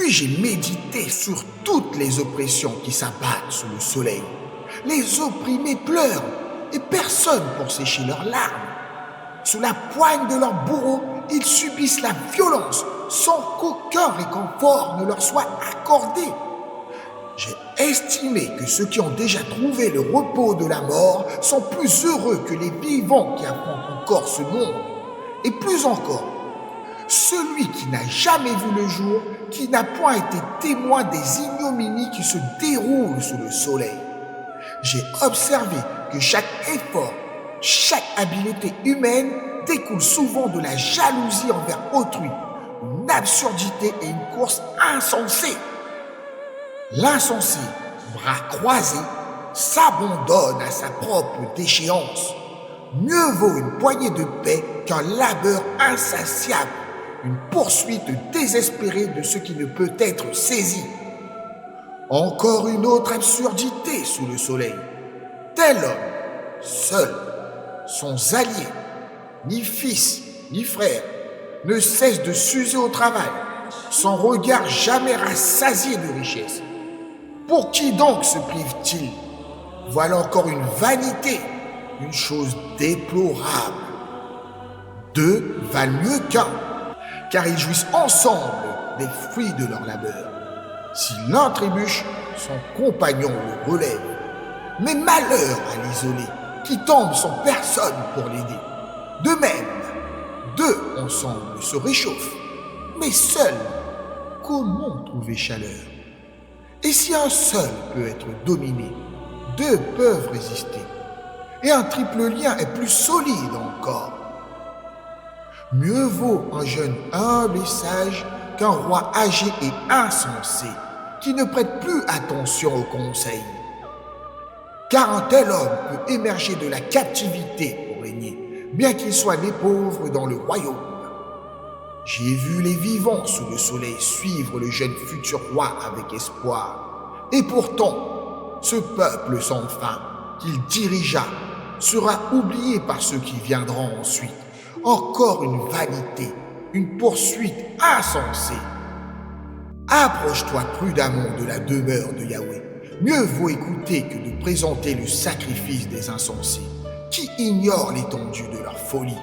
Puis j'ai médité sur toutes les oppressions qui s'abattent sous le soleil. Les opprimés pleurent et personne pour sécher leurs larmes. Sous la poigne de leurs bourreaux, ils subissent la violence sans qu'aucun réconfort ne leur soit accordé. J'ai estimé que ceux qui ont déjà trouvé le repos de la mort sont plus heureux que les vivants qui affrontent encore ce monde. Et plus encore, celui qui n'a jamais vu le jour, qui n'a point été témoin des ignominies qui se déroulent sous le soleil. J'ai observé que chaque effort, chaque habileté humaine découle souvent de la jalousie envers autrui, une absurdité et une course insensée. L'insensé, bras croisés, s'abandonne à sa propre déchéance. Mieux vaut une poignée de paix qu'un labeur insatiable, une poursuite désespérée de ce qui ne peut être saisi. Encore une autre absurdité sous le soleil. Tel homme, seul, sans allié, ni fils, ni frère, ne cesse de s'user au travail, son regard jamais rassasié de richesse. Pour qui donc se prive-t-il? Voilà encore une vanité, une chose déplorable. Deux valent mieux qu'un, car ils jouissent ensemble des fruits de leur labeur. Si l'un trébuche, son compagnon le relève. Mais malheur à l'isolé, qui tombe sans personne pour l'aider. De même, deux ensemble se réchauffent, mais seuls, comment trouver chaleur? Et si un seul peut être dominé, deux peuvent résister. Et un triple lien est plus solide encore. Mieux vaut un jeune humble et sage qu'un roi âgé et insensé qui ne prête plus attention aux conseils. Car un tel homme peut émerger de la captivité pour régner, bien qu'il soit né pauvre dans le royaume. J'ai vu les vivants sous le soleil suivre le jeune futur roi avec espoir. Et pourtant, ce peuple sans fin qu'il dirigea sera oublié par ceux qui viendront ensuite. Encore une vanité, une poursuite insensée. Approche-toi prudemment de la demeure de Yahweh. Mieux vaut écouter que de présenter le sacrifice des insensés, qui ignorent l'étendue de leur folie.